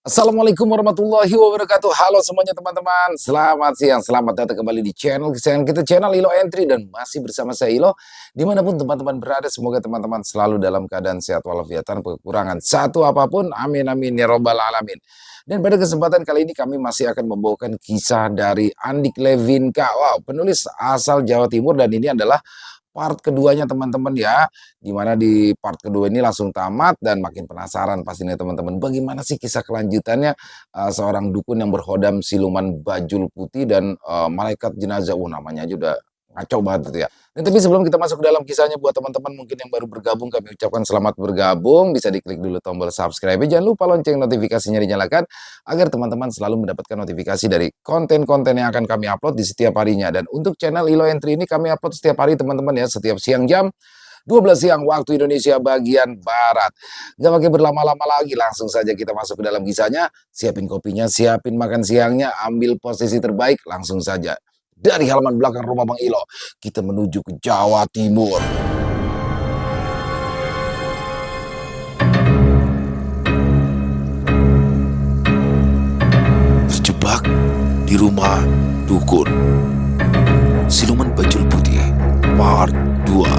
Assalamualaikum warahmatullahi wabarakatuh. Halo semuanya teman-teman. Selamat siang, selamat datang kembali di channel kesayangan kita, channel Ilo Entry. Dan masih bersama saya Ilo. Dimanapun teman-teman berada, semoga teman-teman selalu dalam keadaan sehat walafiat tanpa kekurangan satu apapun. Amin amin ya robbal alamin. Dan pada kesempatan kali ini kami masih akan membawakan kisah dari Andik Levinka. Wow, penulis asal Jawa Timur, dan ini adalah part keduanya teman-teman ya, dimana di part kedua ini langsung tamat dan makin penasaran pastinya teman-teman bagaimana sih kisah kelanjutannya seorang dukun yang berhodam siluman bajul putih dan malaikat jenazah. Namanya aja udah ngaco banget gitu ya. Dan tapi sebelum kita masuk ke dalam kisahnya, buat teman-teman mungkin yang baru bergabung, kami ucapkan selamat bergabung. Bisa diklik dulu tombol subscribe, jangan lupa lonceng notifikasinya dinyalakan agar teman-teman selalu mendapatkan notifikasi dari konten-konten yang akan kami upload di setiap harinya. Dan untuk channel Ilo Entry ini kami upload setiap hari teman-teman ya, setiap siang jam 12 siang waktu Indonesia bagian Barat. Gak pakai berlama-lama lagi, langsung saja kita masuk ke dalam kisahnya. Siapin kopinya, siapin makan siangnya, ambil posisi terbaik, langsung saja. Dari halaman belakang rumah Bang Ilo, kita menuju ke Jawa Timur. Terjebak di rumah dukun. Siluman bajul putih part 2.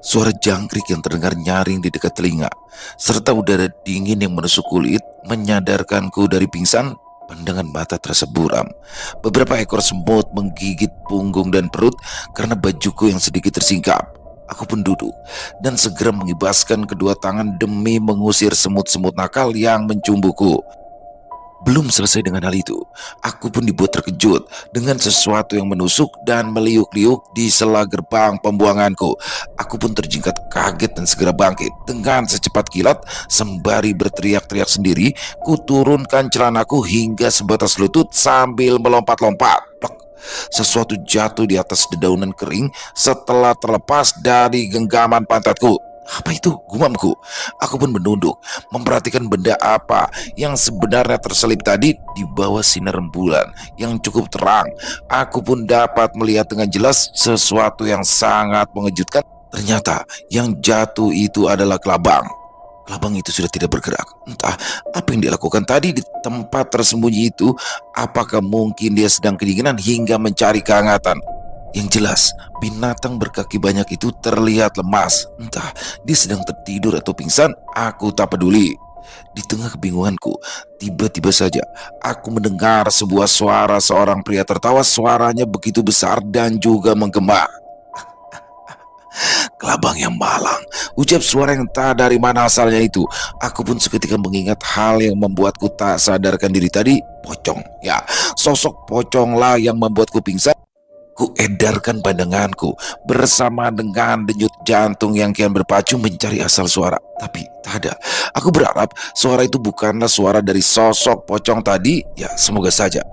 Suara jangkrik yang terdengar nyaring di dekat telinga, serta udara dingin yang menusuk kulit menyadarkanku dari pingsan. Pandangan mata terasa buram. Beberapa ekor semut menggigit punggung dan perut karena bajuku yang sedikit tersingkap. Aku pun duduk dan segera mengibaskan kedua tangan demi mengusir semut-semut nakal yang mencumbuku. Belum selesai dengan hal itu, aku pun dibuat terkejut dengan sesuatu yang menusuk dan meliuk-liuk di sela gerbang pembuanganku. Aku pun terjingkat kaget dan segera bangkit. Dengan secepat kilat, sembari berteriak-teriak sendiri, kuturunkan celanaku hingga sebatas lutut sambil melompat-lompat. Plak! Sesuatu jatuh di atas dedaunan kering setelah terlepas dari genggaman pantatku. Apa itu? Gumamku. Aku pun menunduk, memperhatikan benda apa yang sebenarnya terselip tadi di bawah sinar rembulan yang cukup terang. Aku pun dapat melihat dengan jelas sesuatu yang sangat mengejutkan. Ternyata yang jatuh itu adalah kelabang. Kelabang itu sudah tidak bergerak. Entah apa yang dia lakukan tadi di tempat tersembunyi itu. Apakah mungkin dia sedang kedinginan hingga mencari kehangatan? Yang jelas, binatang berkaki banyak itu terlihat lemas. Entah dia sedang tertidur atau pingsan, aku tak peduli. Di tengah kebingunganku, tiba-tiba saja aku mendengar sebuah suara seorang pria tertawa. Suaranya begitu besar dan juga menggema. Kelabang yang malang, ucap suara yang tak dari mana asalnya itu. Aku pun seketika mengingat hal yang membuatku tak sadarkan diri tadi. Pocong, ya, sosok poconglah yang membuatku pingsan. Ku edarkan pandanganku bersama dengan denyut jantung yang kian berpacu mencari asal suara. Tapi tak ada. Aku berharap suara itu bukanlah suara dari sosok pocong tadi. Ya, semoga saja.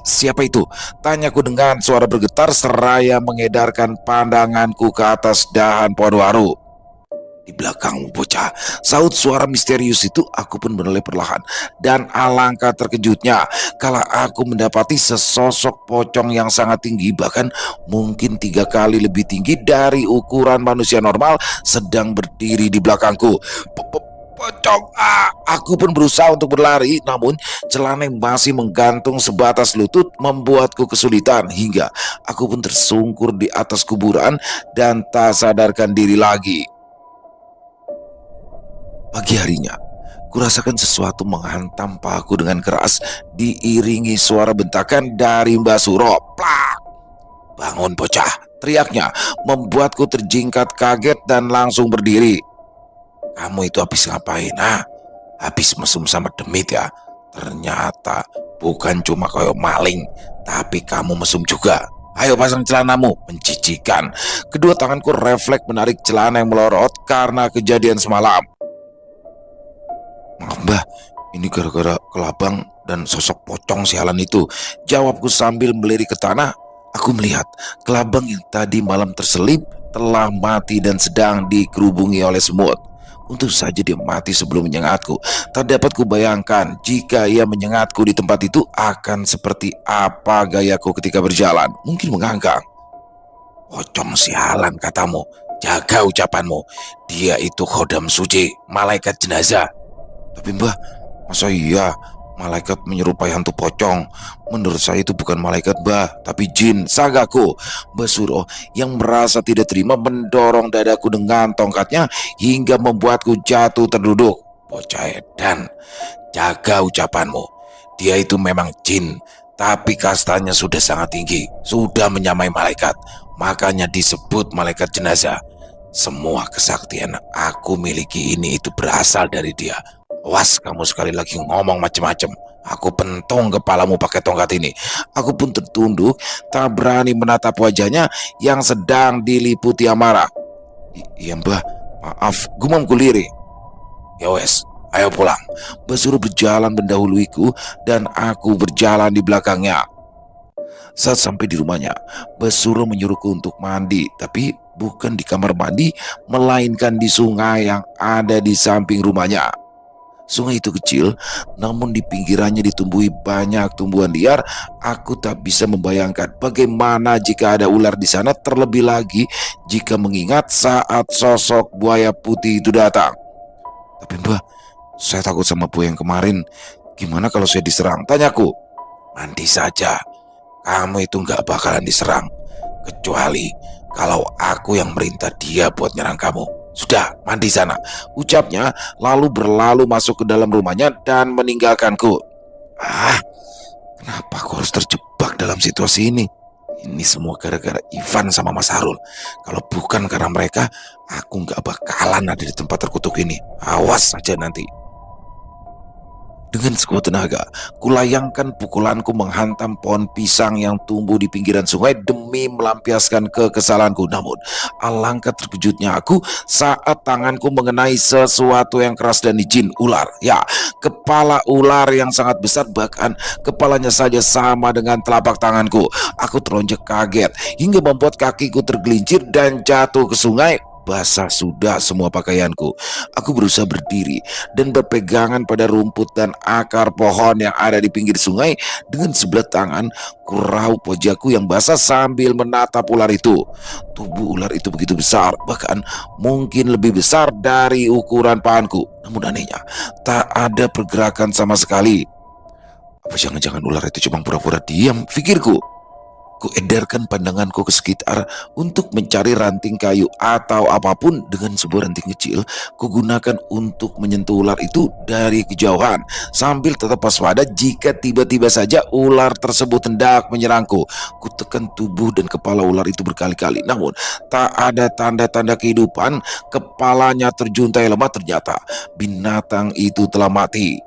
Siapa itu? Tanyaku dengan suara bergetar seraya mengedarkan pandanganku ke atas dahan pohon waru. Di belakangmu bocah, saut suara misterius itu. Aku pun menoleh perlahan. Dan alangkah terkejutnya kala aku mendapati sesosok pocong yang sangat tinggi, bahkan mungkin 3 kali lebih tinggi dari ukuran manusia normal, sedang berdiri di belakangku. Pocong! Aku pun berusaha untuk berlari, namun celana yang masih menggantung sebatas lutut membuatku kesulitan, hingga aku pun tersungkur di atas kuburan dan tak sadarkan diri lagi. Pagi harinya, kurasakan sesuatu menghantam pahaku dengan keras, diiringi suara bentakan dari Mbak Suro. Plak! Bangun bocah, teriaknya membuatku terjingkat kaget dan langsung berdiri. Kamu itu habis ngapain? Habis mesum sama demit ya? Ternyata bukan cuma koyo maling, tapi kamu mesum juga. Ayo pasang celanamu, menjijikan. Kedua tanganku refleks menarik celana yang melorot karena kejadian semalam. Maaf mbah, ini gara-gara kelabang dan sosok pocong sialan itu, jawabku sambil melirik ke tanah. Aku melihat kelabang yang tadi malam terselip telah mati dan sedang dikerubungi oleh semut. Untung saja dia mati sebelum menyengatku. Tak dapat kubayangkan jika ia menyengatku di tempat itu akan seperti apa gayaku ketika berjalan. Mungkin mengangkang. Pocong sialan katamu. Jaga ucapanmu. Dia itu khodam suci, malaikat jenazah. Tapi Mbah, masa iya malaikat menyerupai hantu pocong? Menurut saya itu bukan malaikat Mbah, tapi jin. Sagaku. Mbah Suro yang merasa tidak terima mendorong dadaku dengan tongkatnya hingga membuatku jatuh terduduk. Bocah edan, jaga ucapanmu. Dia itu memang jin, tapi kastanya sudah sangat tinggi, sudah menyamai malaikat. Makanya disebut malaikat jenazah. Semua kesaktian aku miliki ini itu berasal dari dia. Was, kamu sekali lagi ngomong macam-macam. Aku pentung kepalamu pakai tongkat ini. Aku pun tertunduk, tak berani menatap wajahnya yang sedang diliputi amarah. Iya Mbah, maaf, gumamku lirik. Ya wes, ayo pulang. Mbah Suro berjalan mendahuluiku dan aku berjalan di belakangnya. Saat sampai di rumahnya, Mbah Suro menyuruhku untuk mandi, tapi bukan di kamar mandi, melainkan di sungai yang ada di samping rumahnya. Sungai itu kecil, namun di pinggirannya ditumbuhi banyak tumbuhan liar. Aku tak bisa membayangkan bagaimana jika ada ular di sana, terlebih lagi jika mengingat saat sosok buaya putih itu datang. Tapi Mbah, saya takut sama buaya yang kemarin. Gimana kalau saya diserang? Tanyaku. Mandi saja, kamu itu gak bakalan diserang. Kecuali kalau aku yang merintah dia buat nyerang kamu. Sudah, mandi sana, ucapnya, lalu berlalu masuk ke dalam rumahnya dan meninggalkanku. Kenapa aku harus terjebak dalam situasi ini? Ini semua gara-gara Ivan sama Mas Harul. Kalau bukan karena mereka, aku gak bakalan ada di tempat terkutuk ini. Awas saja nanti. Dengan sekuat tenaga, kulayangkan pukulanku menghantam pohon pisang yang tumbuh di pinggiran sungai demi melampiaskan kekesalanku. Namun, alangkah terkejutnya aku saat tanganku mengenai sesuatu yang keras dan licin. Ular. Ya, kepala ular yang sangat besar, bahkan kepalanya saja sama dengan telapak tanganku. Aku teronjak kaget hingga membuat kakiku tergelincir dan jatuh ke sungai. Basah sudah semua pakaianku. Aku berusaha berdiri dan berpegangan pada rumput dan akar pohon yang ada di pinggir sungai. Dengan sebelah tangan, kuraup wajahku yang basah sambil menatap ular itu. Tubuh ular itu begitu besar, bahkan mungkin lebih besar dari ukuran pahanku. Namun anehnya, tak ada pergerakan sama sekali. Apa jangan-jangan ular itu cuma pura-pura diam, pikirku. Kuedarkan pandanganku ke sekitar untuk mencari ranting kayu atau apapun. Dengan sebuah ranting kecil, kugunakan untuk menyentuh ular itu dari kejauhan, sambil tetap waspada jika tiba-tiba saja ular tersebut hendak menyerangku. Kutekan tubuh dan kepala ular itu berkali-kali, namun tak ada tanda-tanda kehidupan. Kepalanya terjuntai lemah, ternyata binatang itu telah mati.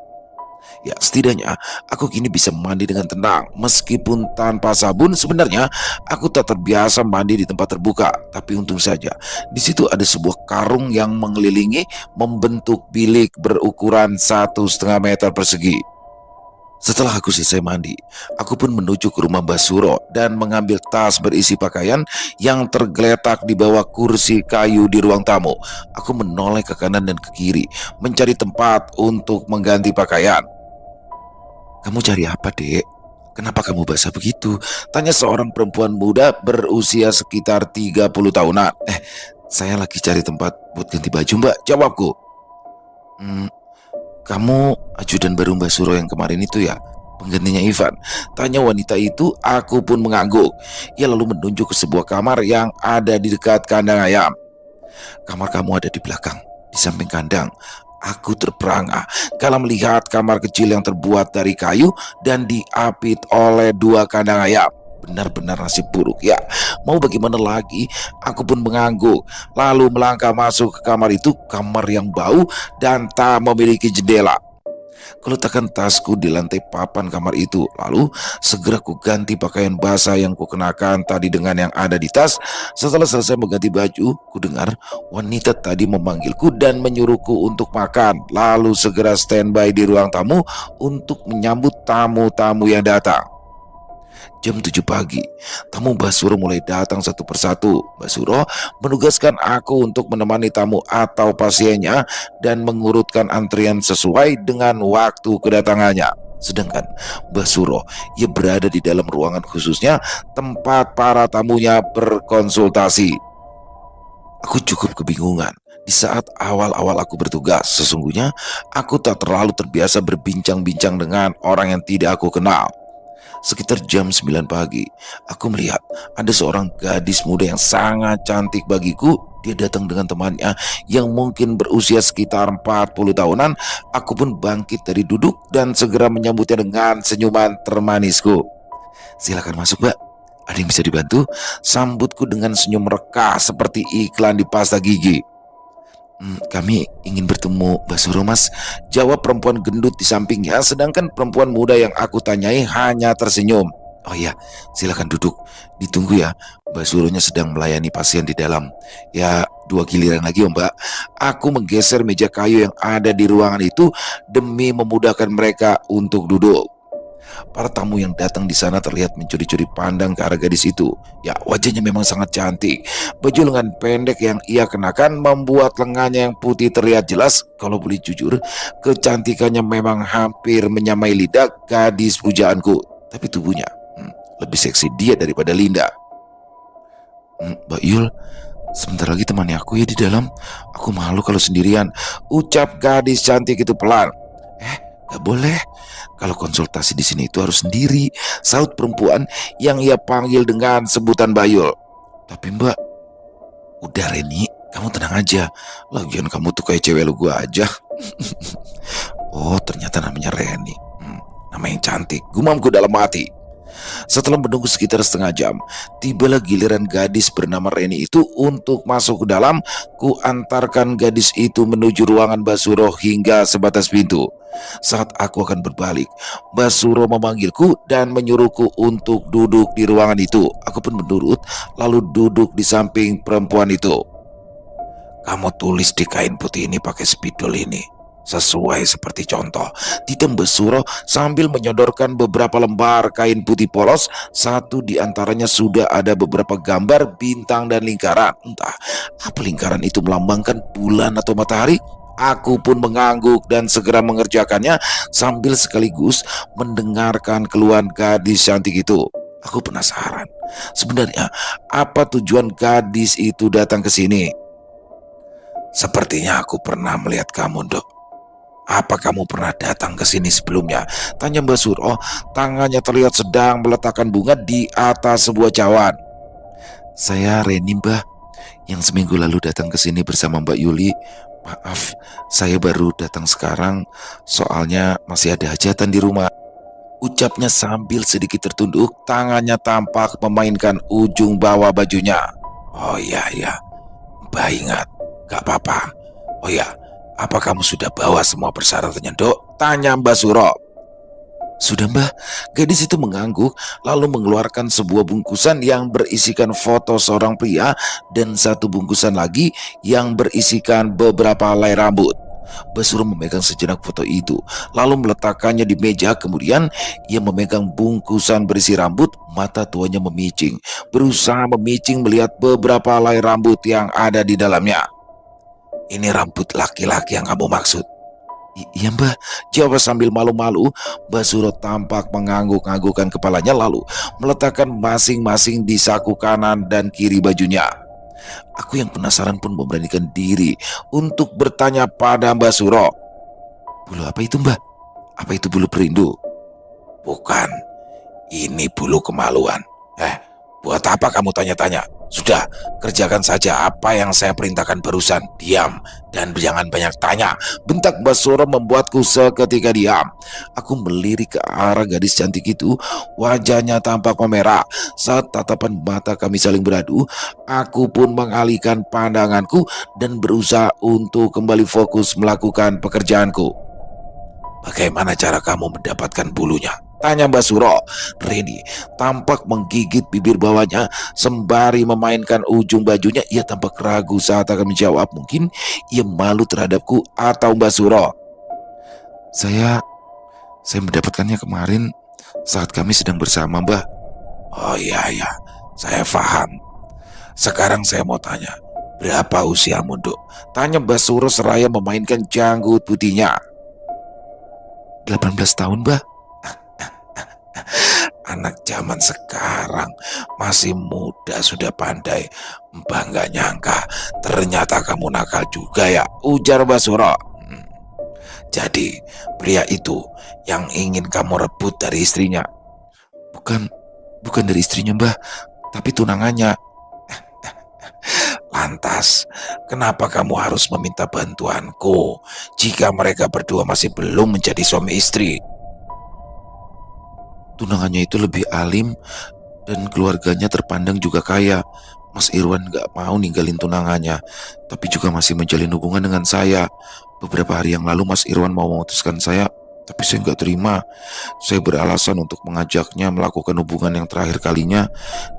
Ya, setidaknya aku kini bisa mandi dengan tenang. Meskipun tanpa sabun, sebenarnya aku tak terbiasa mandi di tempat terbuka. Tapi untung saja, di situ ada sebuah karung yang mengelilingi, membentuk bilik berukuran 1,5 meter persegi. Setelah aku selesai mandi, aku pun menuju ke rumah Mbah Suro dan mengambil tas berisi pakaian yang tergeletak di bawah kursi kayu di ruang tamu. Aku menoleh ke kanan dan ke kiri, mencari tempat untuk mengganti pakaian. Kamu cari apa, Dek? Kenapa kamu basah begitu? Tanya seorang perempuan muda berusia sekitar 30 tahunan. Saya lagi cari tempat buat ganti baju, Mbak, jawabku. Kamu ajudan baru Mbak Suro yang kemarin itu ya? Penggantinya Ivan. Tanya wanita itu. Aku pun mengangguk. Ia lalu menunjuk ke sebuah kamar yang ada di dekat kandang ayam. Kamar kamu ada di belakang, di samping kandang. Aku terperangah kalau melihat kamar kecil yang terbuat dari kayu dan diapit oleh 2 kandang ayam. Benar-benar nasib buruk ya. Mau bagaimana lagi? Aku pun mengangguk, lalu melangkah masuk ke kamar itu. Kamar yang bau dan tak memiliki jendela. Kuletakkan tasku di lantai papan kamar itu, lalu segera ku ganti pakaian basah yang kukenakan tadi dengan yang ada di tas. Setelah selesai mengganti baju, ku dengar wanita tadi memanggilku dan menyuruhku untuk makan, lalu segera standby di ruang tamu untuk menyambut tamu-tamu yang datang. Jam 7 pagi, tamu Mbah Suro mulai datang satu persatu. Mbah Suro menugaskan aku untuk menemani tamu atau pasiennya dan mengurutkan antrian sesuai dengan waktu kedatangannya. Sedangkan Mbah Suro, ia berada di dalam ruangan khususnya tempat para tamunya berkonsultasi. Aku cukup kebingungan. Di saat awal-awal aku bertugas, sesungguhnya aku tak terlalu terbiasa berbincang-bincang dengan orang yang tidak aku kenal. Sekitar jam 9 pagi, aku melihat ada seorang gadis muda yang sangat cantik bagiku. Dia datang dengan temannya yang mungkin berusia sekitar 40 tahunan. Aku pun bangkit dari duduk dan segera menyambutnya dengan senyuman termanisku. "Silakan masuk, Mbak. Ada yang bisa dibantu?" Sambutku dengan senyum reka seperti iklan di pasta gigi. Kami ingin bertemu Mbak Suro, Mas," jawab perempuan gendut di sampingnya, sedangkan perempuan muda yang aku tanyai hanya tersenyum. "Oh iya, silakan duduk. Ditunggu ya. Mbak Suronya sedang melayani pasien di dalam." "Ya, 2 giliran lagi, Mbak." Aku menggeser meja kayu yang ada di ruangan itu demi memudahkan mereka untuk duduk. Para tamu yang datang di sana terlihat mencuri-curi pandang ke arah gadis itu. Ya, wajahnya memang sangat cantik. Baju lengan pendek yang ia kenakan membuat lengannya yang putih terlihat jelas. Kalau boleh jujur, kecantikannya memang hampir menyamai lidah gadis pujaanku. Tapi tubuhnya lebih seksi dia daripada Linda. "Mbak Yul, sebentar lagi temani aku ya di dalam. Aku malu kalau sendirian," ucap gadis cantik itu pelan. "Gak boleh. Kalau konsultasi di sini itu harus sendiri," saut perempuan yang ia panggil dengan sebutan Bayul. "Tapi Mbak..." "Udah Reni, kamu tenang aja. Lagian kamu tuh kayak cewek lu gua aja." "Oh, ternyata namanya Reni. Nama yang cantik," gumamku dalam hati. Setelah menunggu sekitar setengah jam, tibalah giliran gadis bernama Reni itu untuk masuk ke dalam. Ku antarkan gadis itu menuju ruangan Basuro hingga sebatas pintu. Saat aku akan berbalik, Basuro memanggilku dan menyuruhku untuk duduk di ruangan itu. Aku pun menurut, lalu duduk di samping perempuan itu. "Kamu tulis di kain putih ini pakai spidol ini, sesuai seperti contoh," titem Basuro sambil menyodorkan beberapa lembar kain putih polos. Satu di antaranya sudah ada beberapa gambar bintang dan lingkaran. Entah apa lingkaran itu melambangkan bulan atau matahari. Aku pun mengangguk dan segera mengerjakannya sambil sekaligus mendengarkan keluhan gadis cantik itu. Aku penasaran, sebenarnya apa tujuan gadis itu datang ke sini. "Sepertinya aku pernah melihat kamu, Dok. Apa kamu pernah datang ke sini sebelumnya?" tanya Mbak Suro. Tangannya terlihat sedang meletakkan bunga di atas sebuah cawan. "Saya Reni, Mbah, yang seminggu lalu datang ke sini bersama Mbak Yuli. Maaf, saya baru datang sekarang, soalnya masih ada hajatan di rumah," ucapnya sambil sedikit tertunduk. Tangannya tampak memainkan ujung bawah bajunya. "Oh iya, Mbah ingat. Gak apa-apa. Oh ya, apa kamu sudah bawa semua persyaratannya, Dok?" tanya Mbak Suro. "Sudah, Mbah." Gadis itu mengangguk lalu mengeluarkan sebuah bungkusan yang berisikan foto seorang pria dan satu bungkusan lagi yang berisikan beberapa helai rambut. Mbak Suro memegang sejenak foto itu lalu meletakkannya di meja. Kemudian ia memegang bungkusan berisi rambut. Mata tuanya memicing, berusaha memicing melihat beberapa helai rambut yang ada di dalamnya. "Ini rambut laki-laki yang kamu maksud?" Iya, Mbah," jawab sambil malu-malu. Mbak Suro tampak mengangguk-anggukkan kepalanya lalu meletakkan masing-masing di saku kanan dan kiri bajunya. Aku yang penasaran pun memberanikan diri untuk bertanya pada Mbak Suro. "Bulu apa itu, Mbah? Apa itu bulu perindu?" "Bukan, ini bulu kemaluan." Buat apa kamu tanya-tanya? Sudah, kerjakan saja apa yang saya perintahkan barusan. Diam dan jangan banyak tanya, bentak Mbak Suro membuatku seketika diam. Aku melirik ke arah gadis cantik itu. Wajahnya tampak memerah. Saat tatapan mata kami saling beradu, aku pun mengalihkan pandanganku dan berusaha untuk kembali fokus melakukan pekerjaanku. "Bagaimana cara kamu mendapatkan bulunya?" tanya Mbak Suro. Reni tampak menggigit bibir bawahnya sembari memainkan ujung bajunya. Ia tampak ragu saat akan menjawab. Mungkin ia malu terhadapku atau Mbak Suro. Saya mendapatkannya kemarin saat kami sedang bersama, Mbah." "Oh iya, saya paham. Sekarang saya mau tanya, berapa usiamu, Dok?" tanya Mbak Suro seraya memainkan janggut putihnya. 18 tahun, Mbah." Anak zaman sekarang masih muda sudah pandai. Mbah nggak nyangka ternyata kamu nakal juga ya, ujar Mbah Suro. "Hmm, Jadi pria itu yang ingin kamu rebut dari istrinya?" Bukan, bukan dari istrinya Mbah, tapi tunangannya. Lantas, kenapa kamu harus meminta bantuanku jika mereka berdua masih belum menjadi suami istri? Tunangannya itu lebih alim dan keluarganya terpandang juga kaya. Mas Irwan gak mau ninggalin tunangannya, tapi juga masih menjalin hubungan dengan saya. Beberapa hari yang lalu Mas Irwan mau memutuskan saya, tapi saya gak terima. Saya beralasan untuk mengajaknya melakukan hubungan yang terakhir kalinya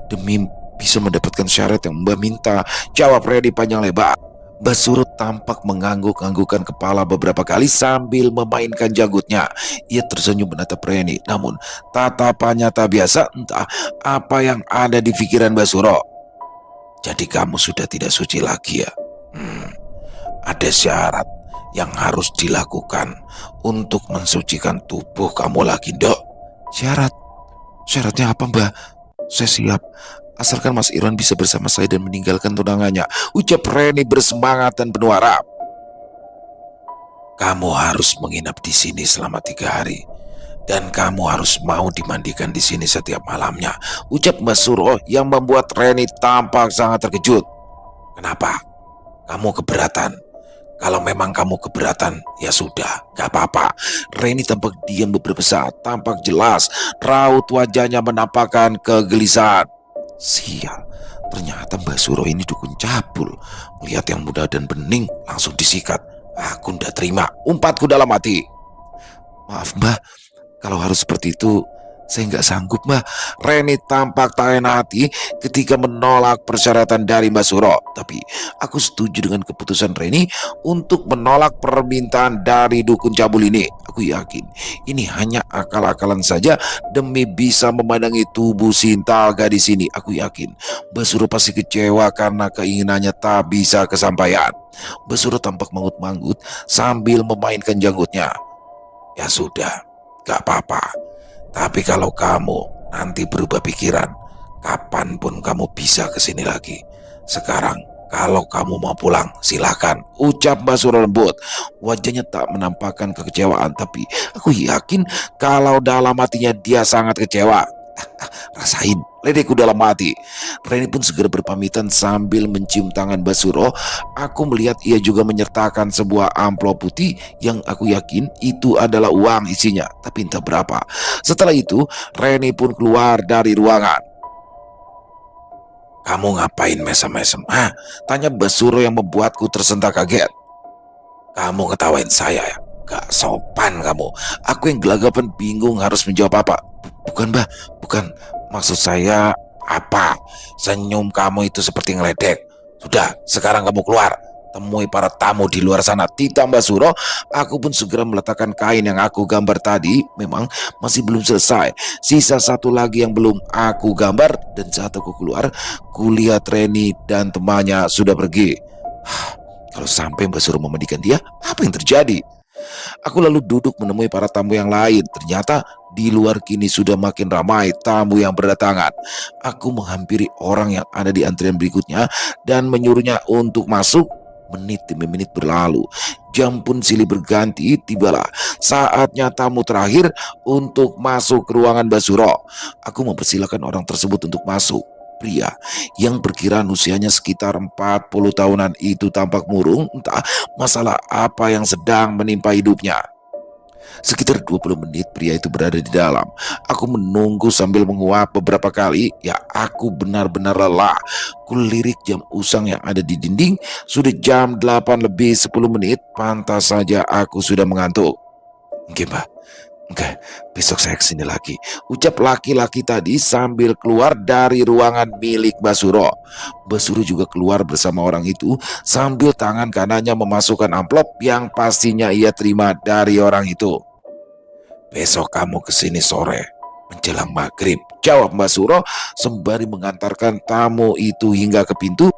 demi bisa mendapatkan syarat yang Mbak minta, jawab Reddy panjang lebar. Mbak Surut tampak mengangguk-anggukkan kepala beberapa kali sambil memainkan janggutnya. Ia tersenyum menatap Reni, namun tatapannya tak biasa, entah apa yang ada di pikiran Mbak Suro. Jadi kamu sudah tidak suci lagi ya? Ada syarat yang harus dilakukan untuk mensucikan tubuh kamu lagi, Dok. Syarat? Syaratnya apa, Mbak? Saya siap. Asalkan Mas Irwan bisa bersama saya dan meninggalkan tunangannya, ucap Reni bersemangat dan penuh harap. Kamu harus menginap di sini selama 3 hari. Dan kamu harus mau dimandikan di sini setiap malamnya, ucap Mbak Suro yang membuat Reni tampak sangat terkejut. Kenapa? Kamu keberatan? Kalau memang kamu keberatan, ya sudah, gak apa-apa. Reni tampak diam beberapa saat, tampak jelas raut wajahnya menampakkan kegelisahan. Sial, ternyata Mbak Suro ini dukun cabul. Melihat yang muda dan bening, langsung disikat. Aku ndak terima, umpatku dalam hati. Maaf Mbak, kalau harus seperti itu, saya nggak sanggup Mbak. Reni tampak tak enak hati ketika menolak persyaratan dari Mbak Suro. Tapi aku setuju dengan keputusan Reni untuk menolak permintaan dari dukun cabul ini. Aku yakin ini hanya akal-akalan saja demi bisa memandangi tubuh Sinta gadis ini. Aku yakin Mbak Suro pasti kecewa karena keinginannya tak bisa kesampaian. Mbak Suro tampak manggut-manggut sambil memainkan janggutnya. Ya sudah, gak apa-apa. Tapi kalau kamu nanti berubah pikiran, kapanpun kamu bisa kesini lagi. Sekarang, kalau kamu mau pulang, silakan, ucap Mbak Suro lembut. Wajahnya tak menampakkan kekecewaan, tapi aku yakin kalau dalam hatinya dia sangat kecewa. Rasain, ledekku dalam hati. Reni pun segera berpamitan sambil mencium tangan Mbak Suro. Aku melihat ia juga menyertakan sebuah amplop putih yang aku yakin itu adalah uang isinya, tapi entah berapa. Setelah itu, Reni pun keluar dari ruangan. Kamu ngapain mesem-mesem? Tanya Mbak Suro yang membuatku tersentak kaget. Kamu ngetawain saya ya? Gak sopan kamu. Aku yang gelagapan bingung harus menjawab apa. Bukan Mbak, bukan. Maksud saya apa? Senyum kamu itu seperti ngeledek. Sudah, sekarang kamu keluar. Temui para tamu di luar sana. Ditambah Suro, aku pun segera meletakkan kain yang aku gambar tadi. Memang masih belum selesai. Sisa satu lagi yang belum aku gambar. Dan saat aku keluar, kulihat Reni dan temannya sudah pergi. Kalau sampai Mbak Suro memandikan dia, apa yang terjadi? Aku lalu duduk menemui para tamu yang lain. Ternyata di luar kini sudah makin ramai tamu yang berdatangan. Aku menghampiri orang yang ada di antrian berikutnya dan menyuruhnya untuk masuk. Menit demi menit berlalu, jam pun silih berganti. Tibalah saatnya tamu terakhir untuk masuk ke ruangan Mbak Suro. Aku mempersilahkan orang tersebut untuk masuk. Pria yang perkiraan usianya sekitar 40 tahunan itu tampak murung, entah masalah apa yang sedang menimpa hidupnya. Sekitar 20 menit pria itu berada di dalam. Aku menunggu sambil menguap beberapa kali. Ya, aku benar-benar lelah. Kulirik jam usang yang ada di dinding. Sudah jam 8 lebih 10 menit. Pantas saja aku sudah mengantuk. Oke Mbak, oke, besok saya kesini lagi, ucap laki-laki tadi sambil keluar dari ruangan milik Mbak Suro. Mbak Suro juga keluar bersama orang itu sambil tangan kanannya memasukkan amplop yang pastinya ia terima dari orang itu. Besok kamu kesini sore menjelang maghrib, jawab Mbak Suro sembari mengantarkan tamu itu hingga ke pintu.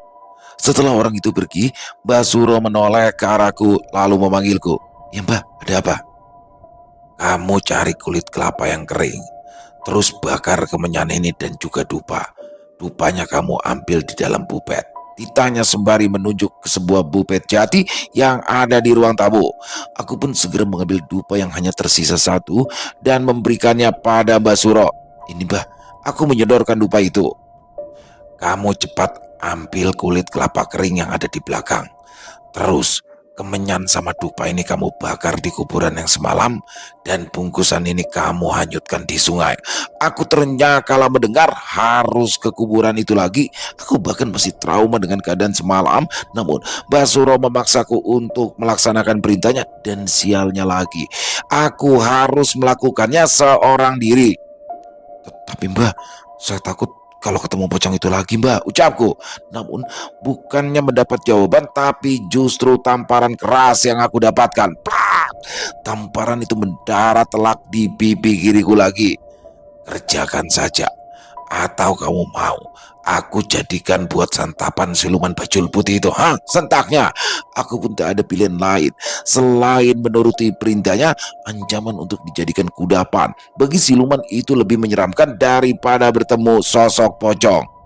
Setelah orang itu pergi, Mbak Suro menoleh ke arahku lalu memanggilku. Ya Mbak, ada apa? Kamu cari kulit kelapa yang kering, Terus bakar kemenyan ini dan juga dupa. Dupanya kamu ambil di dalam bupet. Ditanya sembari menunjuk ke sebuah bupet jati yang ada di ruang tamu. Aku pun segera mengambil dupa yang hanya tersisa satu dan memberikannya pada Mbak Suro. Ini Mbah, aku menyodorkan dupa itu. Kamu cepat ambil kulit kelapa kering yang ada di belakang. Terus kemenyan sama dupa ini kamu bakar di kuburan yang semalam dan bungkusan ini kamu hanyutkan di sungai. Aku ternyata kala mendengar harus ke kuburan itu lagi. Aku bahkan masih trauma dengan keadaan semalam. Namun Basuro memaksaku untuk melaksanakan perintahnya dan sialnya lagi, aku harus melakukannya seorang diri. Tapi Mbah, saya takut kalau ketemu pocong itu lagi Mbah, ucapku. Namun bukannya mendapat jawaban, tapi justru tamparan keras yang aku dapatkan. Plak! Tamparan itu mendarat telak di pipi kiriku lagi. Kerjakan saja, atau kamu mau aku jadikan buat santapan siluman bajul putih itu. Hah, sentaknya. Aku pun tak ada pilihan lain selain menuruti perintahnya. Ancaman untuk dijadikan kudapan bagi siluman itu lebih menyeramkan daripada bertemu sosok pocong.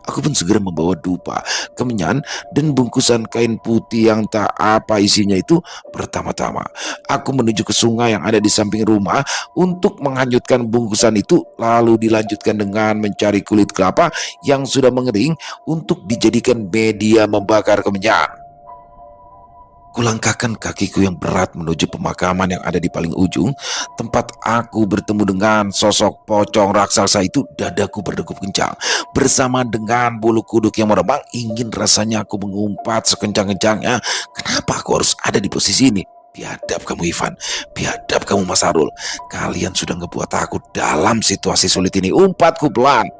Aku pun segera membawa dupa, kemenyan, dan bungkusan kain putih yang tak apa isinya itu. Pertama-tama, aku menuju ke sungai yang ada di samping rumah untuk menghanyutkan bungkusan itu, lalu dilanjutkan dengan mencari kulit kelapa yang sudah mengering untuk dijadikan media membakar kemenyan. Kulangkahkan kakiku yang berat menuju pemakaman yang ada di paling ujung. Tempat aku bertemu dengan sosok pocong raksasa itu, dadaku berdegup kencang. Bersama dengan bulu kuduk yang meremang, ingin rasanya aku mengumpat sekencang-kencangnya. Kenapa aku harus ada di posisi ini? Biadab kamu Ivan, biadab kamu Mas Arul. Kalian sudah ngebuat aku dalam situasi sulit ini. Umpatku pelan.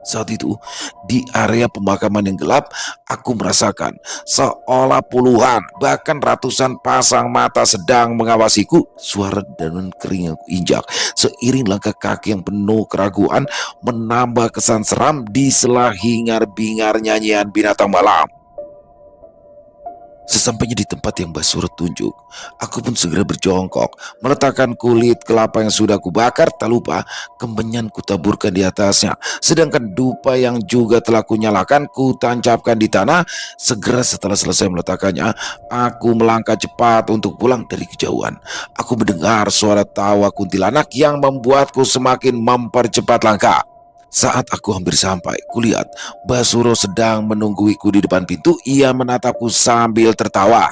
Saat itu, di area pemakaman yang gelap, aku merasakan seolah puluhan, bahkan ratusan pasang mata sedang mengawasiku. Suara daun kering yang kuinjak, seiring langkah kaki yang penuh keraguan, menambah kesan seram di sela hingar-bingar nyanyian binatang malam. Sesampainya di tempat yang Basuro tunjuk, aku pun segera berjongkok, meletakkan kulit kelapa yang sudah kubakar, tak lupa kemenyan kutaburkan di atasnya, sedangkan dupa yang juga telah kunyalakan kutancapkan di tanah. Segera setelah selesai meletakkannya, aku melangkah cepat untuk pulang. Dari kejauhan, aku mendengar suara tawa kuntilanak yang membuatku semakin mempercepat langkah. Saat aku hampir sampai, kulihat Basuro sedang menungguiku di depan pintu. Ia menatapku sambil tertawa.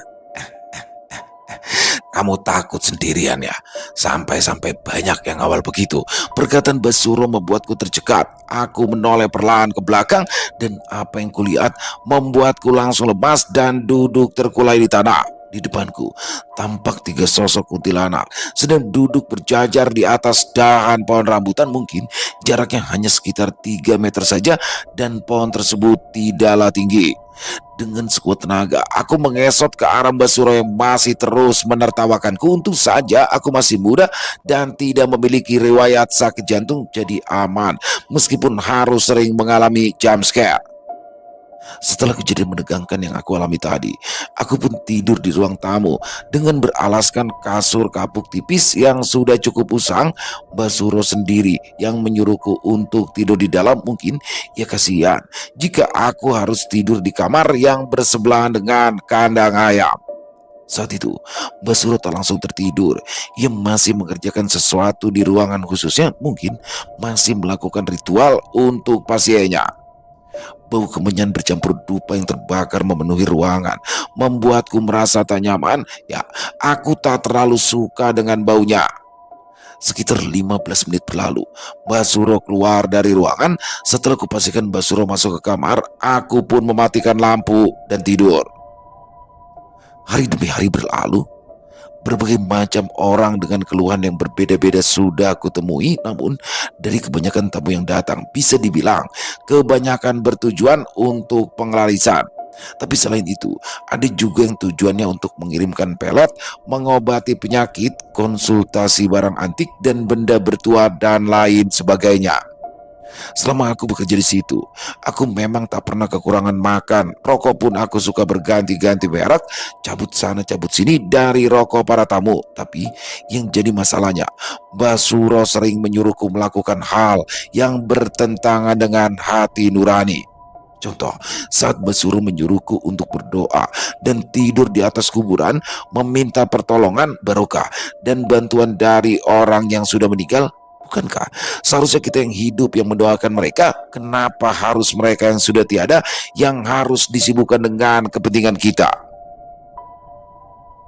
Kamu takut sendirian ya? Sampai-sampai banyak yang awal begitu. Perkataan Basuro membuatku tercekat. Aku menoleh perlahan ke belakang dan apa yang kulihat membuatku langsung lemas dan duduk terkulai di tanah. Di depanku tampak tiga sosok kuntilanak sedang duduk berjajar di atas dahan pohon rambutan. Mungkin jaraknya hanya sekitar 3 meter saja dan pohon tersebut tidaklah tinggi. Dengan sekuat tenaga, aku mengesot ke arah Basuro yang masih terus menertawakanku. Untung saja aku masih muda dan tidak memiliki riwayat sakit jantung, jadi aman meskipun harus sering mengalami jump scare. Setelah kejadian menegangkan yang aku alami tadi, aku pun tidur di ruang tamu dengan beralaskan kasur kapuk tipis yang sudah cukup usang. Basuro sendiri yang menyuruhku untuk tidur di dalam. Mungkin ya kasihan jika aku harus tidur di kamar yang bersebelahan dengan kandang ayam. Saat itu, Basuro tak langsung tertidur. Ia masih mengerjakan sesuatu di ruangan khususnya, mungkin masih melakukan ritual untuk pasiennya. Bau kemenyan bercampur dupa yang terbakar memenuhi ruangan, membuatku merasa tak nyaman. Ya, aku tak terlalu suka dengan baunya. Sekitar 15 menit berlalu, Basuro keluar dari ruangan. Setelah kupastikan Basuro masuk ke kamar, aku pun mematikan lampu dan tidur. Hari demi hari berlalu. Berbagai macam orang dengan keluhan yang berbeda-beda sudah aku temui. Namun dari kebanyakan tamu yang datang, bisa dibilang kebanyakan bertujuan untuk penglarisan. Tapi selain itu, ada juga yang tujuannya untuk mengirimkan pelet, mengobati penyakit, konsultasi barang antik dan benda bertua dan lain sebagainya. Selama aku bekerja di situ, aku memang tak pernah kekurangan makan. Rokok pun aku suka berganti-ganti merek, cabut sana cabut sini dari rokok para tamu. Tapi yang jadi masalahnya, Basuro sering menyuruhku melakukan hal yang bertentangan dengan hati nurani. Contoh, saat Basuro menyuruhku untuk berdoa dan tidur di atas kuburan, meminta pertolongan barokah dan bantuan dari orang yang sudah meninggal. Bukankah seharusnya kita yang hidup yang mendoakan mereka? Kenapa harus mereka yang sudah tiada yang harus disibukkan dengan kepentingan kita?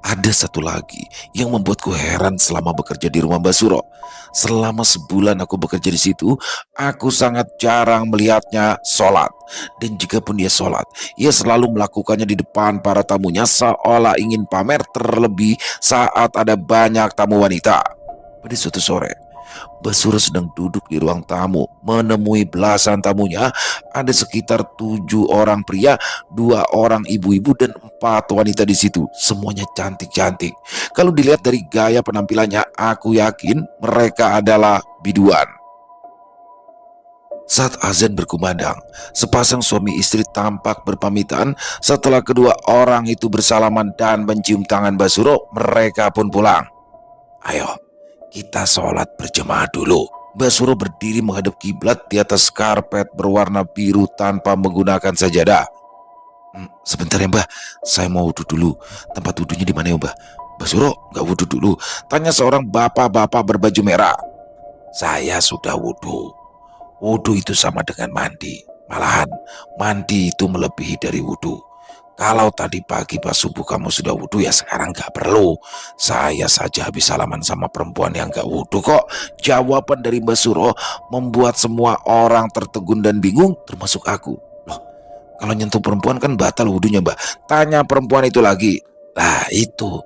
Ada satu lagi yang membuatku heran selama bekerja di rumah Basuro. Selama sebulan aku bekerja di situ, aku sangat jarang melihatnya sholat. Dan jika pun dia sholat, ia selalu melakukannya di depan para tamunya seolah ingin pamer, terlebih saat ada banyak tamu wanita. Pada suatu sore, Basuro sedang duduk di ruang tamu, menemui belasan tamunya. Ada sekitar 7 orang pria, 2 orang ibu-ibu, dan 4 wanita di situ. Semuanya cantik-cantik. Kalau dilihat dari gaya penampilannya, aku yakin mereka adalah biduan. Saat azan berkumandang, sepasang suami istri tampak berpamitan. Setelah kedua orang itu bersalaman dan mencium tangan Basuro, mereka pun pulang. Ayo, kita sholat berjemaah dulu. Basuro berdiri menghadap kiblat di atas karpet berwarna biru tanpa menggunakan sajadah. Sebentar ya Mbah, saya mau wudhu dulu. Tempat wudhunya di mana ya Mbah? Basuro nggak wudhu dulu? Tanya seorang bapak-bapak berbaju merah. Saya sudah wudhu. Wudhu itu sama dengan mandi. Malahan, mandi itu melebihi dari wudhu. Kalau tadi pagi pas subuh kamu sudah wudhu, ya sekarang gak perlu. Saya saja habis salaman sama perempuan yang gak wudhu kok. Jawaban dari Mbak Suro membuat semua orang tertegun dan bingung, termasuk aku. Loh, kalau nyentuh perempuan kan batal wudhunya Mbak. Tanya perempuan itu lagi. Lah itu,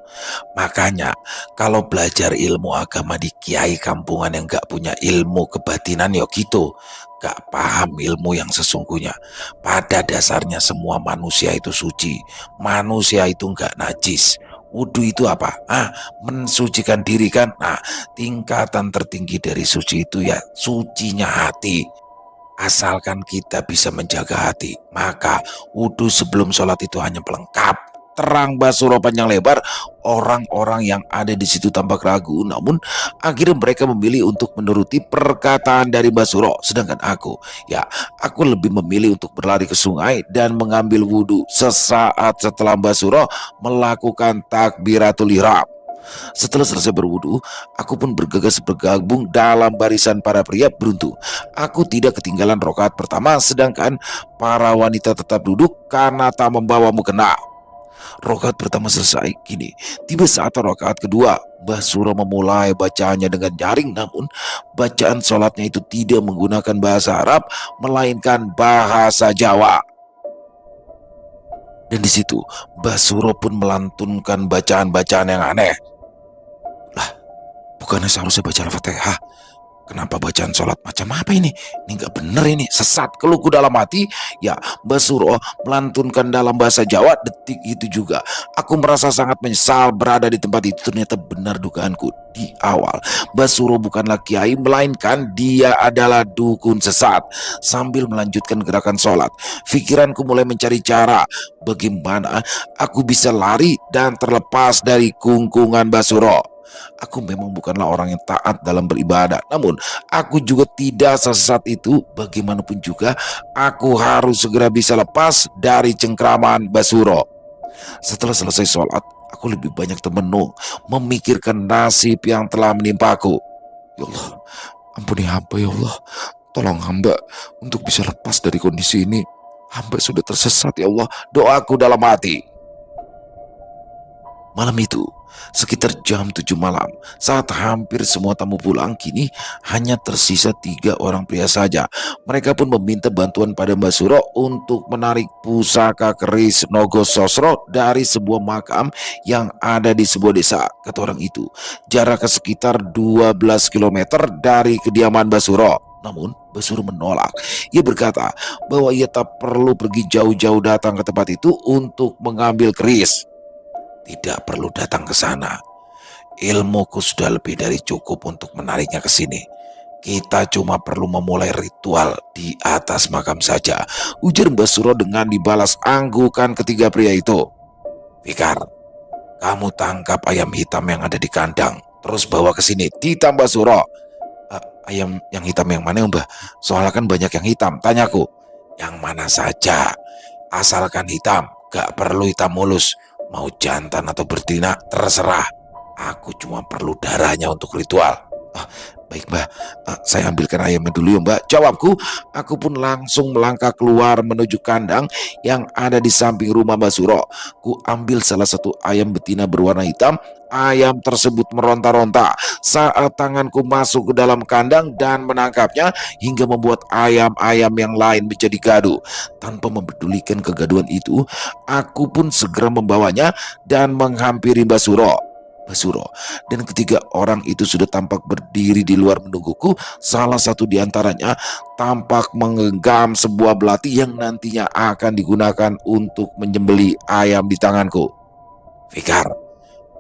makanya kalau belajar ilmu agama di kiai kampungan yang gak punya ilmu kebatinan ya gitu, gak paham ilmu yang sesungguhnya. Pada dasarnya semua manusia itu suci, manusia itu gak najis. Wudhu itu apa? Mensucikan diri kan? Nah, tingkatan tertinggi dari suci itu ya sucinya hati. Asalkan kita bisa menjaga hati, maka wudhu sebelum sholat itu hanya pelengkap. Terang Basuro panjang lebar, orang-orang yang ada di situ tampak ragu, namun akhirnya mereka memilih untuk menuruti perkataan dari Basuro. Sedangkan aku lebih memilih untuk berlari ke sungai dan mengambil wudhu sesaat setelah Basuro melakukan takbiratul ihram. Setelah selesai berwudu, aku pun bergegas bergabung dalam barisan para pria beruntung. Aku tidak ketinggalan rokaat pertama, sedangkan para wanita tetap duduk karena tak membawa mukena. Rokaat pertama selesai, kini tiba saat rokaat kedua. Basuro memulai bacaannya dengan nyaring, namun bacaan sholatnya itu tidak menggunakan bahasa Arab, melainkan bahasa Jawa. Dan di situ Basuro pun melantunkan bacaan-bacaan yang aneh. Bukannya seharusnya baca Al-Fatihah? Kenapa bacaan sholat macam apa ini? Ini gak bener ini, sesat. Keluhku dalam hati. Ya, Basuro melantunkan dalam bahasa Jawa. Detik itu juga aku merasa sangat menyesal berada di tempat itu. Ternyata benar dugaanku di awal. Basuro bukanlah kiai, melainkan dia adalah dukun sesat. Sambil melanjutkan gerakan sholat, pikiranku mulai mencari cara bagaimana aku bisa lari dan terlepas dari kungkungan Basuro. Aku memang bukanlah orang yang taat dalam beribadah, namun aku juga tidak sesat itu. Bagaimanapun juga, aku harus segera bisa lepas dari cengkraman Basuro. Setelah selesai sholat, aku lebih banyak termenung, memikirkan nasib yang telah menimpaku. Ya Allah, ampuni hamba ya Allah. Tolong hamba untuk bisa lepas dari kondisi ini. Hamba sudah tersesat ya Allah. Doaku dalam hati. Malam itu, sekitar jam 7 malam, saat hampir semua tamu pulang, kini hanya tersisa 3 orang pria saja. Mereka pun meminta bantuan pada Mbak Suro untuk menarik pusaka keris Nogo Sosro dari sebuah makam yang ada di sebuah desa. Kata orang itu, jaraknya sekitar 12 kilometer dari kediaman Mbak Suro. Namun Basuro menolak. Ia berkata bahwa ia tak perlu pergi jauh-jauh datang ke tempat itu untuk mengambil keris. Tidak perlu datang ke sana. Ilmuku sudah lebih dari cukup untuk menariknya ke sini. Kita cuma perlu memulai ritual di atas makam saja, ujar Mbah Suro dengan dibalas anggukan ketiga pria itu. Fikar, kamu tangkap ayam hitam yang ada di kandang, terus bawa ke sini, ditambah Suro. Ayam yang hitam yang mana, Mbah? Soalnya kan banyak yang hitam, tanyaku. Yang mana saja, asalkan hitam, gak perlu hitam mulus. Mau jantan atau betina, terserah. Aku cuma perlu darahnya untuk ritual. Ah, baik Mbah, saya ambilkan ayamnya dulu ya Mbak, jawabku. Aku pun langsung melangkah keluar menuju kandang yang ada di samping rumah Mbak Suro. Ku ambil salah satu ayam betina berwarna hitam. Ayam tersebut meronta-ronta saat tanganku masuk ke dalam kandang dan menangkapnya, hingga membuat ayam-ayam yang lain menjadi gaduh. Tanpa mempedulikan kegaduhan itu, aku pun segera membawanya dan menghampiri Mbak Suro dan ketiga orang itu sudah tampak berdiri di luar menungguku. Salah satu di antaranya tampak menggenggam sebuah belati yang nantinya akan digunakan untuk menyembelih ayam di tanganku. Fikar,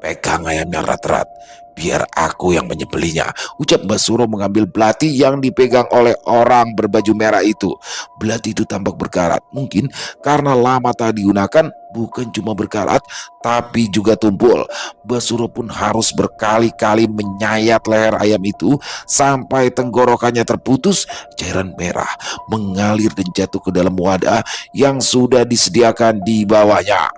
pegang ayamnya erat-erat, biar aku yang menyembelihnya, ucap Mbak Suro mengambil belati yang dipegang oleh orang berbaju merah itu. Belati itu tampak berkarat, mungkin karena lama tak digunakan. Bukan cuma berkarat, tapi juga tumpul. Mbak Suro pun harus berkali-kali menyayat leher ayam itu sampai tenggorokannya terputus. Cairan merah mengalir dan jatuh ke dalam wadah yang sudah disediakan di bawahnya.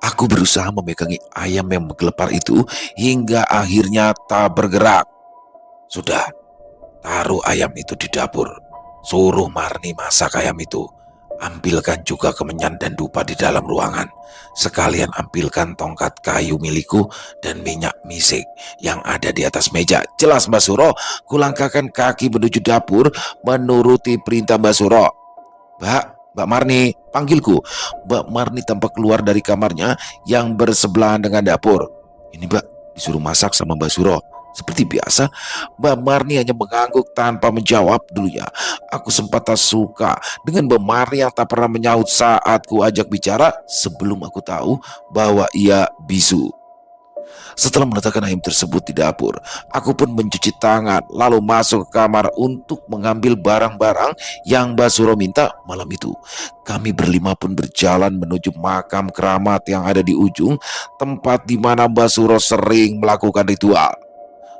Aku berusaha memegangi ayam yang menggelepar itu hingga akhirnya tak bergerak. Sudah, taruh ayam itu di dapur. Suruh Marni masak ayam itu. Ambilkan juga kemenyan dan dupa di dalam ruangan. Sekalian ambilkan tongkat kayu milikku dan minyak misik yang ada di atas meja. Jelas Mbak Suro. Kulangkahkan kaki menuju dapur menuruti perintah Mbak Suro. Mbak Marni, panggilku. Mbak Marni tampak keluar dari kamarnya yang bersebelahan dengan dapur. Ini Mbak, disuruh masak sama Mbak Suro. Seperti biasa, Mbak Marni hanya mengangguk tanpa menjawab dulunya. Aku sempat tak suka dengan Mbak Marni yang tak pernah menyaut saat ku ajak bicara sebelum aku tahu bahwa ia bisu. Setelah meletakkan ayam tersebut di dapur, aku pun mencuci tangan lalu masuk ke kamar untuk mengambil barang-barang yang Mbak Suro minta malam itu. Kami berlima pun berjalan menuju makam keramat yang ada di ujung tempat di mana Mbak Suro sering melakukan ritual.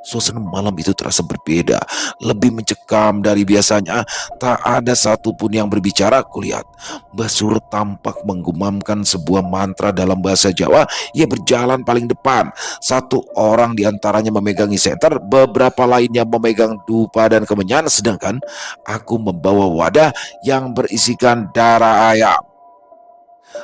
Suasana malam itu terasa berbeda, lebih mencekam dari biasanya. Tak ada satupun yang berbicara. Kulihat Mbah Suro tampak menggumamkan sebuah mantra dalam bahasa Jawa. Ia berjalan paling depan. Satu orang di antaranya memegangi senter, beberapa lainnya memegang dupa dan kemenyan, sedangkan aku membawa wadah yang berisikan darah ayam.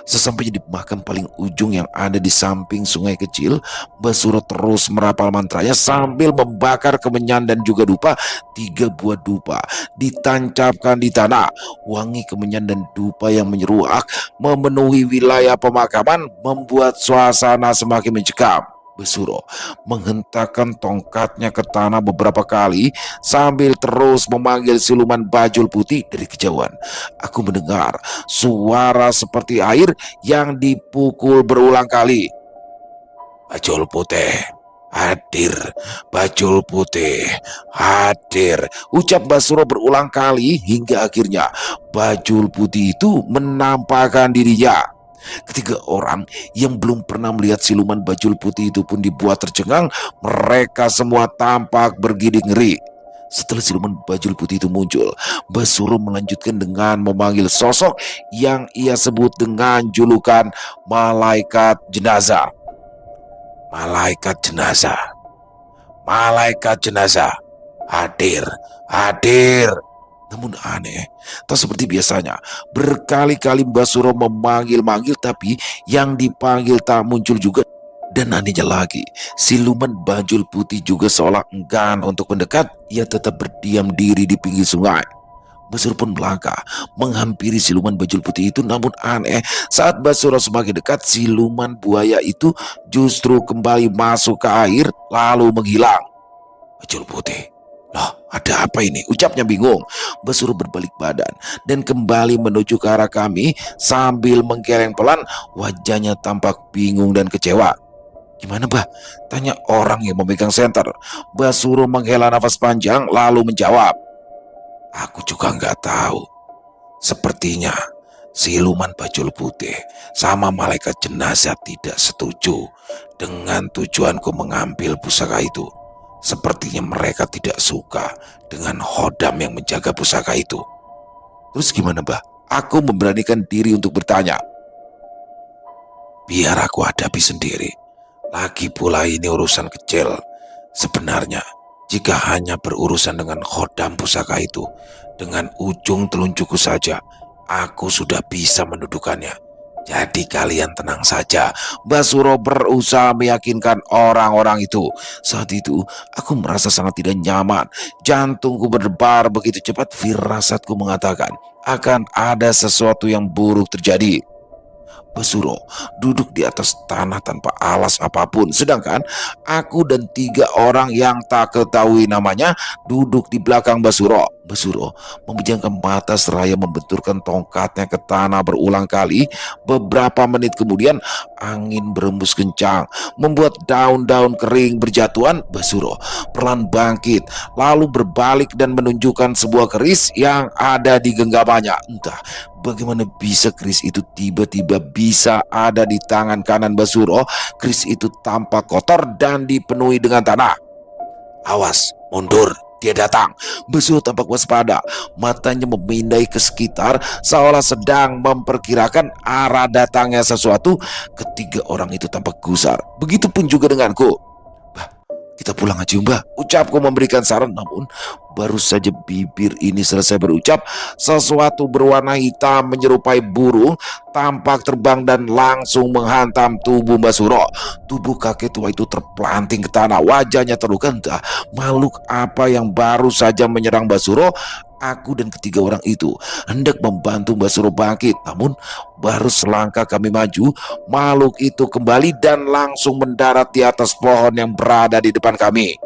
Sesampainya di makam paling ujung yang ada di samping sungai kecil, Mbah Suro terus merapal mantranya sambil membakar kemenyan dan juga dupa. 3 buah dupa ditancapkan di tanah. Wangi kemenyan dan dupa yang menyeruak memenuhi wilayah pemakaman membuat suasana semakin mencekam. Mbah Suro menghentakkan tongkatnya ke tanah beberapa kali sambil terus memanggil siluman bajul putih dari kejauhan. Aku mendengar suara seperti air yang dipukul berulang kali. Bajul putih hadir, bajul putih hadir, ucap Mbah Suro berulang kali hingga akhirnya bajul putih itu menampakkan dirinya. Ketiga orang yang belum pernah melihat siluman bajul putih itu pun dibuat tercengang. Mereka semua tampak bergidik ngeri. Setelah siluman bajul putih itu muncul, Mbah Suro melanjutkan dengan memanggil sosok yang ia sebut dengan julukan malaikat jenazah. Malaikat jenazah, malaikat jenazah, hadir, hadir. Namun aneh, tak seperti biasanya. Berkali-kali Mbah Suro memanggil-manggil, tapi yang dipanggil tak muncul juga. Dan anehnya lagi, siluman bajul putih juga seolah enggan untuk mendekat. Ia tetap berdiam diri di pinggir sungai. Mbah Suro pun melangkah menghampiri siluman bajul putih itu. Namun aneh, saat Mbah Suro semakin dekat, siluman buaya itu justru kembali masuk ke air lalu menghilang. Bajul putih, loh, ada apa ini? Ucapnya bingung. Mbah Suro berbalik badan dan kembali menuju ke arah kami sambil menggeleng pelan. Wajahnya tampak bingung dan kecewa. Gimana bah? Tanya orang yang memegang senter. Basuro menghela nafas panjang lalu menjawab. Aku juga nggak tahu. Sepertinya siluman bajul putih sama malaikat jenazah tidak setuju dengan tujuanku mengambil pusaka itu. Sepertinya mereka tidak suka dengan Hodam yang menjaga pusaka itu. Terus gimana bah? Aku memberanikan diri untuk bertanya. Biar aku hadapi sendiri. Lagi pula ini urusan kecil. Sebenarnya, jika hanya berurusan dengan Hodam pusaka itu, dengan ujung telunjukku saja, aku sudah bisa mendudukannya. Jadi kalian tenang saja. Basuro berusaha meyakinkan orang-orang itu. Saat itu, aku merasa sangat tidak nyaman. Jantungku berdebar begitu cepat, firasatku mengatakan akan ada sesuatu yang buruk terjadi. Basuro duduk di atas tanah tanpa alas apapun. Sedangkan aku dan 3 orang yang tak ketahui namanya duduk di belakang Basuro. Basuro memejamkan mata seraya membenturkan tongkatnya ke tanah berulang kali. Beberapa menit kemudian angin berembus kencang membuat daun-daun kering berjatuhan. Basuro perlahan bangkit lalu berbalik dan menunjukkan sebuah keris yang ada di genggamannya. Entah bagaimana bisa keris itu tiba-tiba bisa ada di tangan kanan Basuro. Keris itu tampak kotor dan dipenuhi dengan tanah. Awas, mundur, dia datang. Basuro tampak waspada. Matanya memindai ke sekitar seolah sedang memperkirakan arah datangnya sesuatu. Ketiga orang itu tampak gusar. Begitupun juga denganku. Kita pulang aja Mbak, ucapku memberikan saran. Namun baru saja bibir ini selesai berucap, sesuatu berwarna hitam menyerupai burung tampak terbang dan langsung menghantam tubuh Basuro. Tubuh kakek tua itu terpelanting ke tanah, wajahnya terluka. Entah makhluk apa yang baru saja menyerang Basuro. Aku dan ketiga orang itu hendak membantu Basuro bangkit. Namun baru selangkah kami maju, makhluk itu kembali dan langsung mendarat di atas pohon yang berada di depan kami.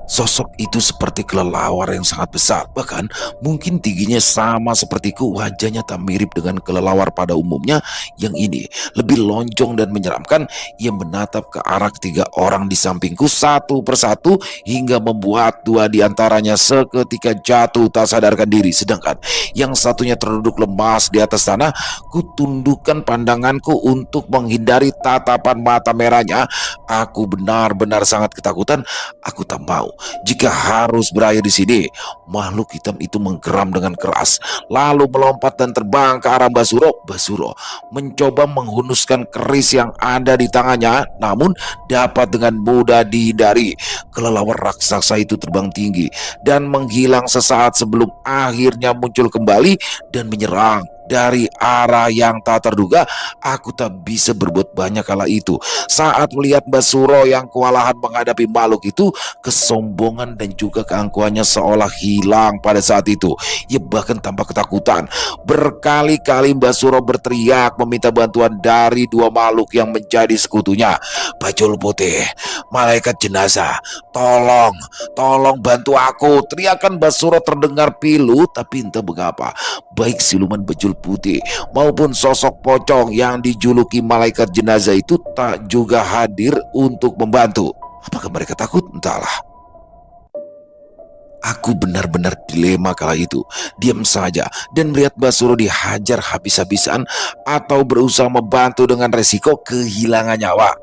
Sosok itu seperti kelelawar yang sangat besar. Bahkan mungkin tingginya sama sepertiku. Wajahnya tak mirip dengan kelelawar pada umumnya. Yang ini lebih lonjong dan menyeramkan. Ia menatap ke arah 3 orang di sampingku satu persatu hingga membuat 2 di antaranya seketika jatuh tak sadarkan diri. Sedangkan yang satunya terduduk lemas di atas tanah. Kutundukkan pandanganku untuk menghindari tatapan mata merahnya. Aku benar-benar sangat ketakutan. Aku tak mau jika harus berakhir di sini. Makhluk hitam itu menggeram dengan keras, lalu melompat dan terbang ke arah Basuro. Basuro mencoba menghunuskan keris yang ada di tangannya, namun dapat dengan mudah dihindari. Kelelawar raksasa itu terbang tinggi dan menghilang sesaat sebelum akhirnya muncul kembali dan menyerang dari arah yang tak terduga. Aku tak bisa berbuat banyak kala itu. Saat melihat Basuro yang kewalahan menghadapi makhluk itu, kesombongan dan juga keangkuhannya seolah hilang pada saat itu. Ia bahkan tampak ketakutan. Berkali-kali Basuro berteriak meminta bantuan dari 2 makhluk yang menjadi sekutunya. Bajul putih, malaikat jenazah, tolong bantu aku. Teriakan Basuro terdengar pilu, tapi entah mengapa baik siluman bajul putih maupun sosok pocong yang dijuluki malaikat jenazah itu tak juga hadir untuk membantu. Apakah mereka takut? Entahlah. Aku benar-benar dilema kala itu. Diam saja dan melihat Basuro dihajar habis-habisan atau berusaha membantu dengan resiko kehilangan nyawa.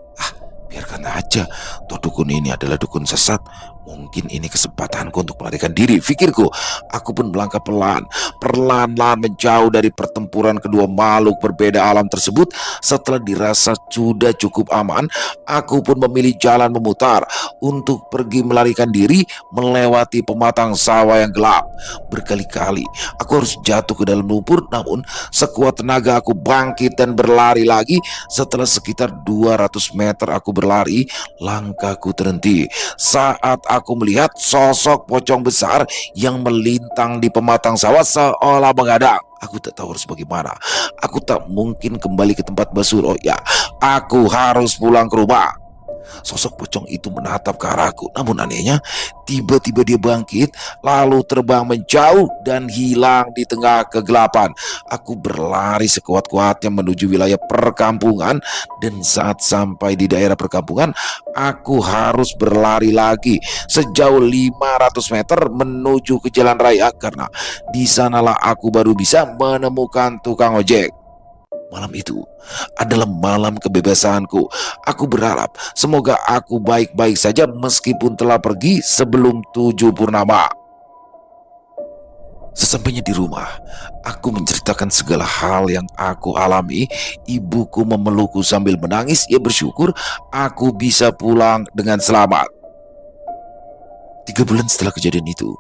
Biarkan aja, toh dukun ini adalah dukun sesat. Mungkin ini kesempatanku untuk melarikan diri, pikirku. Aku pun melangkah perlahan-lahan menjauh dari pertempuran kedua makhluk berbeda alam tersebut. Setelah dirasa sudah cukup aman, aku pun memilih jalan memutar untuk pergi melarikan diri melewati pematang sawah yang gelap. Berkali-kali aku harus jatuh ke dalam lumpur, namun sekuat tenaga aku bangkit dan berlari lagi. Setelah sekitar 200 meter aku berlari, langkahku terhenti saat aku melihat sosok pocong besar yang melintang di pematang sawah seolah menghadang. Aku tak tahu harus bagaimana. Aku tak mungkin kembali ke tempat Basuro. Ya, aku harus pulang ke rumah. Sosok pocong itu menatap ke arahku. Namun anehnya, tiba-tiba dia bangkit, lalu terbang menjauh dan hilang di tengah kegelapan. Aku berlari sekuat-kuatnya menuju wilayah perkampungan, dan saat sampai di daerah perkampungan, aku harus berlari lagi sejauh 500 meter menuju ke jalan raya, karena di sanalah aku baru bisa menemukan tukang ojek. Malam itu adalah malam kebebasanku. Aku berharap semoga aku baik-baik saja meskipun telah pergi sebelum 7 purnama. Sesampainya di rumah, aku menceritakan segala hal yang aku alami. Ibuku memelukku sambil menangis. Ia bersyukur aku bisa pulang dengan selamat. 3 bulan setelah kejadian itu,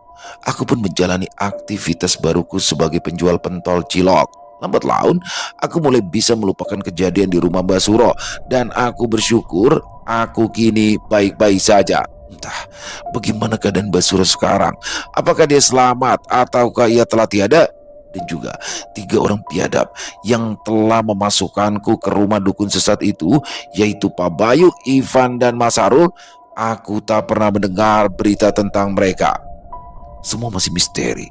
aku pun menjalani aktivitas baruku sebagai penjual pentol cilok. Lambat laun, aku mulai bisa melupakan kejadian di rumah Mbak Suro, dan aku bersyukur aku kini baik-baik saja. Entah bagaimana keadaan Mbak Suro sekarang. Apakah dia selamat ataukah ia telah tiada? Dan juga 3 orang biadab yang telah memasukkanku ke rumah dukun sesat itu, yaitu Pak Bayu, Ivan, dan Mas Harul. Aku tak pernah mendengar berita tentang mereka. Semua masih misteri.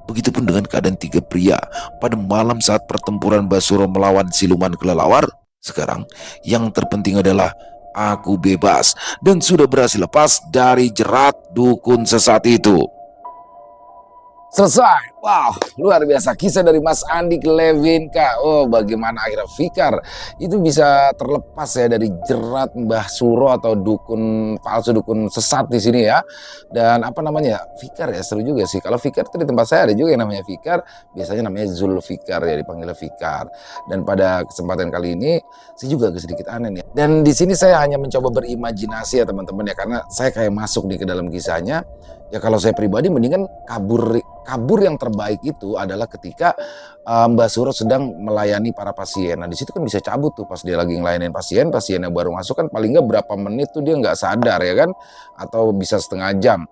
Begitupun dengan keadaan 3 pria pada malam saat pertempuran Basuro melawan siluman kelelawar. Sekarang yang terpenting adalah aku bebas dan sudah berhasil lepas dari jerat dukun sesat itu. Selesai. Wow, luar biasa kisah dari Mas Andi Klevinka. Oh, bagaimana akhirnya Fikar itu bisa terlepas ya dari jerat Mbah Suro atau dukun palsu, dukun sesat di sini ya. Dan apa namanya? Fikar ya, seru juga sih. Kalau Fikar itu di tempat saya ada juga yang namanya Fikar, biasanya namanya Zulfikar ya, dipanggil Fikar. Dan pada kesempatan kali ini saya juga agak sedikit aneh nih. Dan di sini saya hanya mencoba berimajinasi ya teman-teman ya, karena saya kayak masuk nih ke dalam kisahnya. Ya kalau saya pribadi mendingan kabur yang terbaik itu adalah ketika Mbak Suro sedang melayani para pasien. Nah di situ kan bisa cabut tuh pas dia lagi ngelayanin pasien, pasiennya baru masuk kan paling nggak berapa menit tuh dia nggak sadar ya kan, atau bisa setengah jam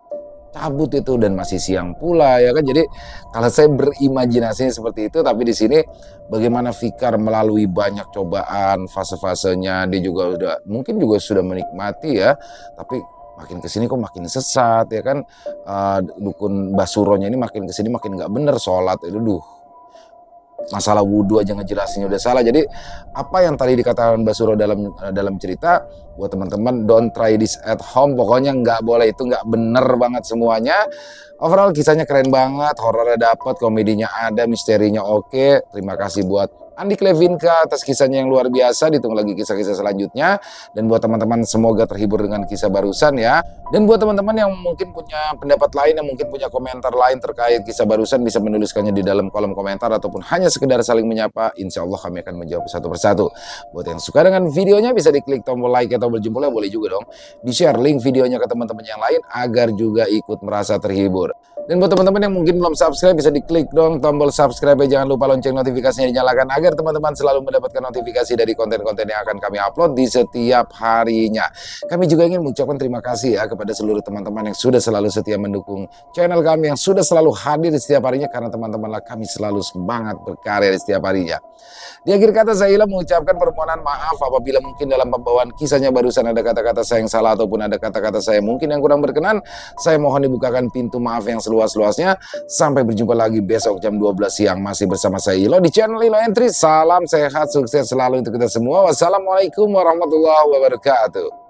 cabut itu dan masih siang pula ya kan. Jadi kalau saya berimajinasi seperti itu, tapi di sini bagaimana Fikar melalui banyak cobaan, fase-fasenya dia juga mungkin juga sudah menikmati ya, tapi makin kesini kok makin sesat ya kan. Dukun Basuronya ini makin kesini makin nggak bener sholat itu, masalah wudhu aja ngejelasinnya udah salah. Jadi apa yang tadi dikatakan Basuro dalam cerita, buat teman-teman don't try this at home, pokoknya nggak boleh, itu nggak bener banget semuanya. Overall kisahnya keren banget, horornya dapat, komedinya ada, misterinya oke. Terima kasih buat Andi Klevinka atas kisahnya yang luar biasa. Ditunggu lagi kisah-kisah selanjutnya. Dan buat teman-teman semoga terhibur dengan kisah barusan ya. Dan buat teman-teman yang mungkin punya pendapat lain, yang mungkin punya komentar lain terkait kisah barusan, bisa menuliskannya di dalam kolom komentar ataupun hanya sekedar saling menyapa. Insya Allah kami akan menjawab satu persatu. Buat yang suka dengan videonya bisa diklik tombol like atau tombol jempolnya, boleh juga dong di-share link videonya ke teman-teman yang lain agar juga ikut merasa terhibur. Dan buat teman-teman yang mungkin belum subscribe, bisa diklik dong tombol subscribe, jangan lupa lonceng notifikasinya dinyalakan agar teman-teman selalu mendapatkan notifikasi dari konten-konten yang akan kami upload di setiap harinya. Kami juga ingin mengucapkan terima kasih ya kepada seluruh teman-teman yang sudah selalu setia mendukung channel kami, yang sudah selalu hadir di setiap harinya, karena teman-temanlah kami selalu semangat berkarya di setiap harinya. Di akhir kata saya Ila mengucapkan permohonan maaf apabila mungkin dalam pembawaan kisahnya barusan ada kata-kata saya yang salah ataupun ada kata-kata saya mungkin yang kurang berkenan. Saya mohon dibukakan pintu maaf yang seluas-luasnya. Sampai berjumpa lagi besok jam 12 siang masih bersama saya Ilo di channel Ilo Entry. Salam sehat, sukses selalu untuk kita semua. Wassalamualaikum warahmatullahi wabarakatuh.